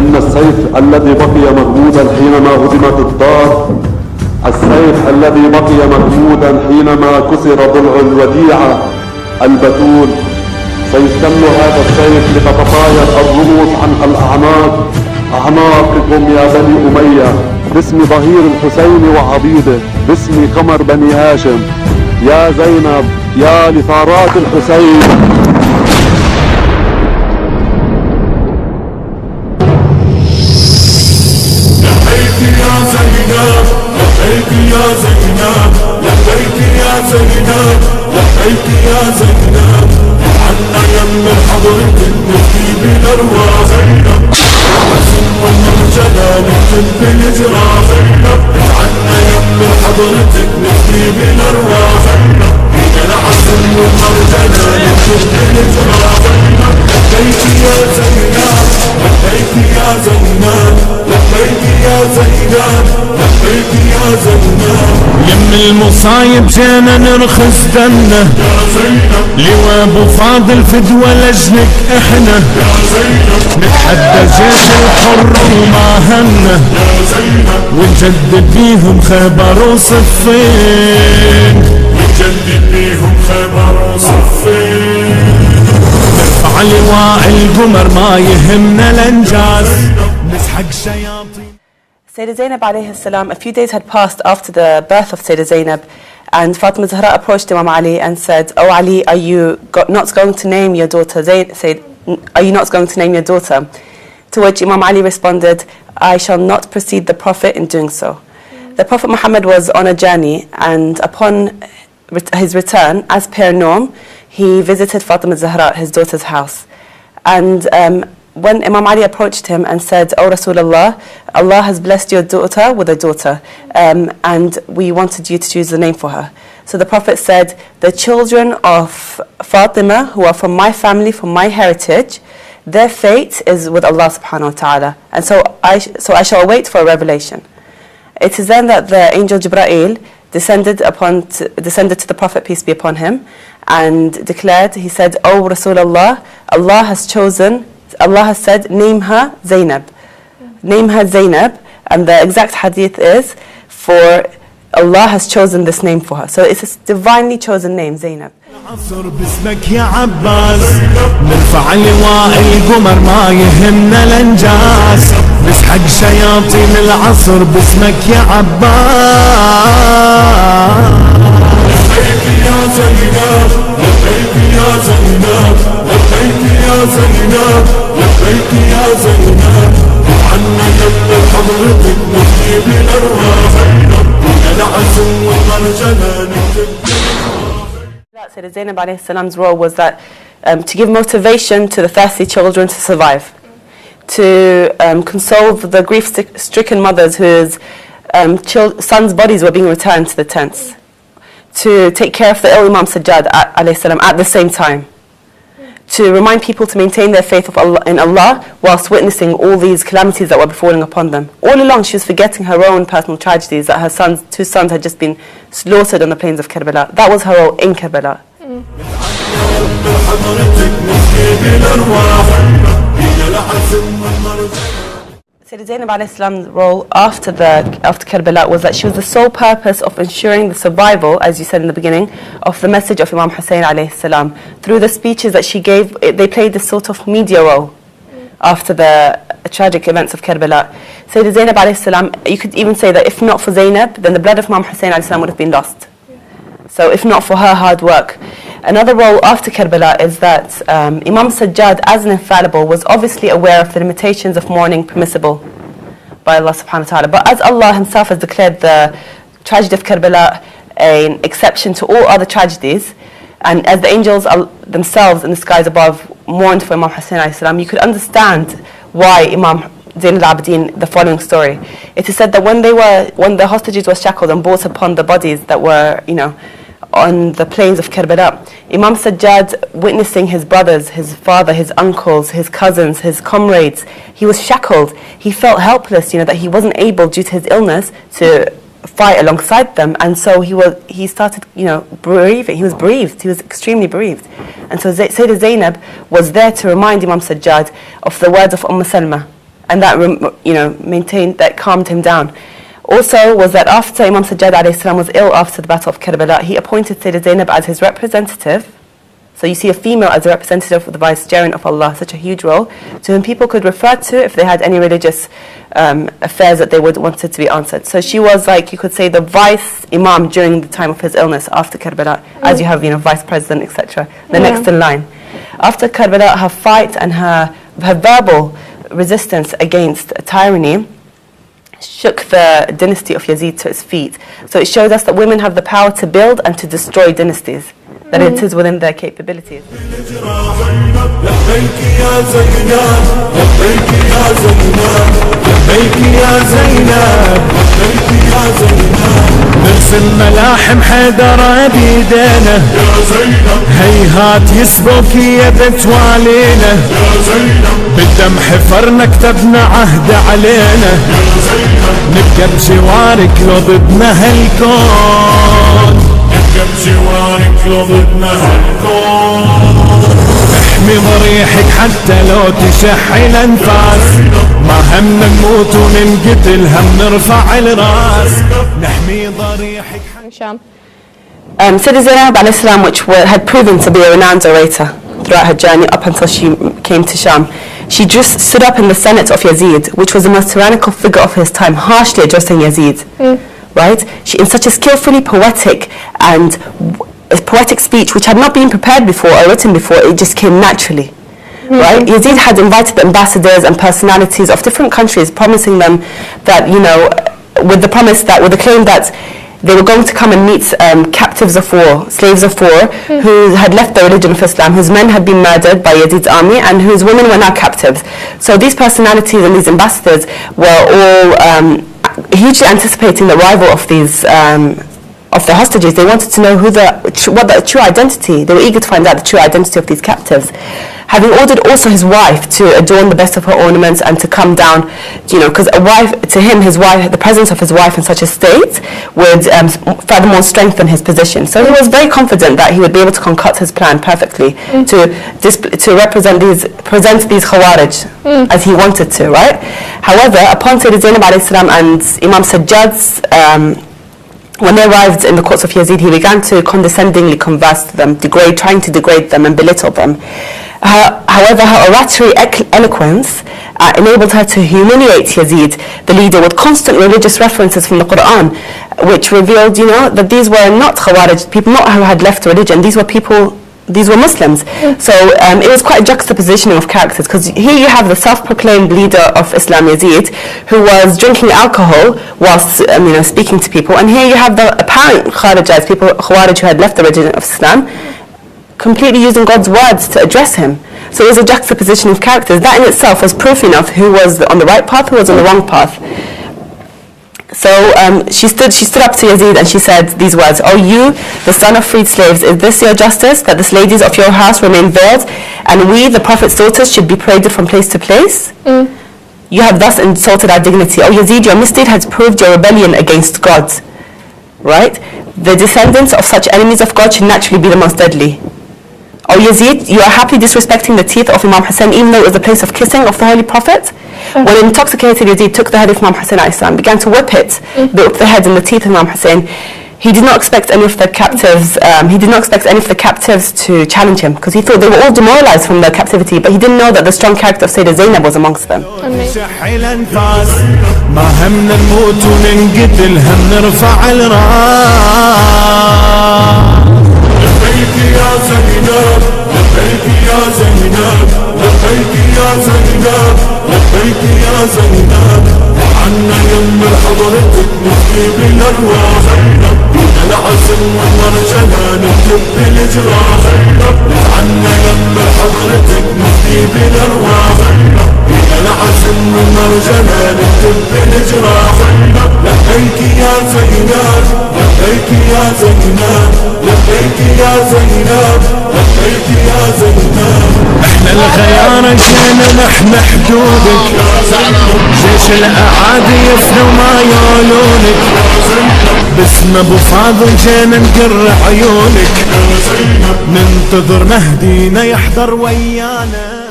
إن السيف الذي بقي مغمودا حينما هدمت الدار، السيف الذي بقي مغمودا حينما كسر ضلع الوديعة البتول، سيستمر هذا السيف لتتطاير الرؤوس عن الأعناق، أعناقكم يا بني أمية، باسم ظهير الحسين وعبيده، باسم قمر بني هاشم، يا زينب يا لثارات الحسين. لبيك يا زينب، لبيك يا زينب، لبيك يا زينب، لبيك يا زينب، عنا يم حضرتك نفدي بالأرواح زينب، عزم والمرجلة نكتب بالإجرى زينب، عنا يم حضرتك نفدي بالأرواح زينب، بينا العزم والمرجلة نكتب بالإجرى زينب، لبيك يا زينب، لبيك يا زينب، لبيك يا زينب، لبيك يا زينب، يم المصايب جينا نرخص دمنا يا زينب، لواء ابو فاضل فدوى لجلك احنا يا زينب، نتحدى جيش الحر وما همنا يا زينب، ونجدد بيهم خيبر وصفين، ونجدد بيهم خيبر وصفين، نرفع لواء القمر ما يهمنا الانجاز، نسحق شياطين. Sayyidah Zainab alayhi salam, a few days had passed after the birth of Sayyidah Zainab, and Fatima Zahra approached Imam Ali and said, "Oh Ali, are you not going to name your daughter are you not going to name your daughter?" To which Imam Ali responded, "I shall not precede the Prophet in doing so." The Prophet Muhammad was on a journey, and upon his return, as per norm, he visited Fatima Zahra, his daughter's house. And when Imam Ali approached him and said, "Oh Rasulullah, Allah has blessed your daughter with a daughter, and we wanted you to choose the name for her." So the Prophet said, "The children of Fatima, who are from my family, from my heritage, their fate is with Allah subhanahu wa ta'ala. And so I shall wait for a revelation." It is then that the angel Jibreel descended to the Prophet, peace be upon him, and declared, he said, "Oh Rasulullah, Allah has said, name her Zainab. Name her Zainab." And the exact hadith is, for Allah has chosen this name for her. So it's a divinely chosen name, Zainab. العصر باسمك يا عباس، نرفع لواء القمر ما يهمنا الانجاز، نسحق شياطين العصر باسمك يا عباس. لبيك يا زينب، لبيك يا زينب، لبيك يا زينب، لبيك يا زينب، عنا يم حضرتك نفدي بالأرواح زينب، بينا العزم والمرجلة نكتب. Sayyidah Zainab alayhi salam's role was that to give motivation to the thirsty children to survive, to console the grief-stricken mothers whose sons' bodies were being returned to the tents, to take care of the ill Imam Sajjad alayhi salam at the same time, to remind people to maintain their faith in Allah whilst witnessing all these calamities that were befalling upon them. All along she was forgetting her own personal tragedies, that her two sons had just been slaughtered on the plains of Karbala. That was her role in Karbala. Sayyidah Zainab alayhi salam's role after Karbala was that she was the sole purpose of ensuring the survival, as you said in the beginning, of the message of Imam Hussain alayhi salam. Through the speeches that she gave, they played this sort of media role after the tragic events of Karbala. Sayyidah Zainab alayhi salam, you could even say that if not for Zainab, then the blood of Imam Hussain alayhi salam would have been lost. So if not for her hard work. Another role after Karbala is that Imam Sajjad, as an infallible, was obviously aware of the limitations of mourning permissible by Allah subhanahu wa ta'ala. But as Allah himself has declared the tragedy of Karbala an exception to all other tragedies, and as the angels themselves in the skies above mourned for Imam Hussain alayhi salam, you could understand why Imam Zain al-Abidin, the following story. It is said that when the hostages were shackled and brought upon the bodies that were, on the plains of Karbala, Imam Sajjad, witnessing his brothers, his father, his uncles, his cousins, his comrades, he was shackled. He felt helpless, that he wasn't able, due to his illness, to fight alongside them. And so he started, bereaving. He was bereaved. He was extremely bereaved. And so Sayyidah Zainab was there to remind Imam Sajjad of the words of Salma. and that maintained, that calmed him down. Also was that after Imam Sajjad alayhi salam was ill after the Battle of Karbala, he appointed Sayyidah Zainab as his representative. So you see a female as a representative of the vicegerent of Allah, such a huge role, to whom people could refer to if they had any religious affairs that they would wanted to be answered. So she was, like, you could say, the vice imam during the time of his illness after Karbala, as you have, vice president, etc. The next in line. After Karbala, her fight and her verbal resistance against tyranny shook the dynasty of Yazid to its feet. So it shows us that women have the power to build and to destroy dynasties, that it is within their capabilities. نرسم ملاحم حيدر بيدينا هيهات يسبوك يبت والينا بالدم حفرنا كتبنا عهد علينا نبقى بجوارك لو ضدنا هالكون نبقى بجوارك لو ضدنا هالكون احمي ضريحك حتى لو تشحن انفاس ما همنا نموت وننقتل هم نرفع الراس نحمي ضريحك Sayyidah Zainab alayhi salam, which had proven to be a renowned orator throughout her journey up until she came to Sham, she just stood up in the Senate of Yazid, which was the most tyrannical figure of his time, harshly addressing Yazid. Right? She, in such a skillfully poetic and poetic speech, which had not been prepared before or written before, it just came naturally. Right? Yazid had invited the ambassadors and personalities of different countries, promising them that, with the claim that they were going to come and meet captives of war, slaves of war, who had left the religion of Islam, whose men had been murdered by Yazid's army, and whose women were now captives. So these personalities and these ambassadors were all hugely anticipating the arrival of these of the hostages. They wanted to know what the true identity. They were eager to find out the true identity of these captives. Having ordered also his wife to adorn the best of her ornaments and to come down, because the presence of his wife in such a state would furthermore strengthen his position. So he was very confident that he would be able to concoct his plan perfectly to present these Khawarij as he wanted to, right? However, upon Sayyidah Zainab alayhi salam and Imam Sajjad's when they arrived in the courts of Yazid, he began to condescendingly converse to them, trying to degrade them and belittle them. However, her oratory eloquence enabled her to humiliate Yazid, the leader, with constant religious references from the Quran, which revealed, that these were not Khawarij, people not who had left religion. These were Muslims. So it was quite a juxtapositioning of characters, because here you have the self-proclaimed leader of Islam, Yazid, who was drinking alcohol whilst speaking to people, and here you have the apparent Khawarij who had left the religion of Islam, completely using God's words to address him. So it was a juxtaposition of characters. That in itself was proof enough who was on the right path, who was on the wrong path. So she stood up to Yazid and she said these words: "O you, the son of freed slaves, is this your justice, that the ladies of your house remain veiled, and we, the Prophet's daughters, should be paraded from place to place? You have thus insulted our dignity. O Yazid, your misdeed has proved your rebellion against God." Right? The descendants of such enemies of God should naturally be the most deadly. O Yazid, you are happily disrespecting the teeth of Imam Hussain, even though it was the place of kissing of the Holy Prophet. When intoxicated, Yazid took the head of Imam Hussain ﷺ, began to whip it, whip the head and the teeth of Imam Hussain. He did not expect any of the captives. To challenge him, because he thought they were all demoralized from their captivity, but he didn't know that the strong character of Sayyidah Zainab was amongst them. لبيك يا زينب لبيك يا زينب لبيك يا زينب لبيك يا زينب وعنا يم حضرتك نحكي بالارواح العزم والمرجلة نكتب بالجراح وعنا يم حضرتك نحكي بالارواح العزم والمرجلة نكتب بالجراح لبيك يا زينب لبيك يا زينب لبيك يا زينب لبيك يا زينب احنا الخيار جينا نحن حدودك جيش الاعادي يفنوا ما يقولونك باسم ابو فاضل جينا نقر عيونك ننتظر مهدينا يحضر ويانا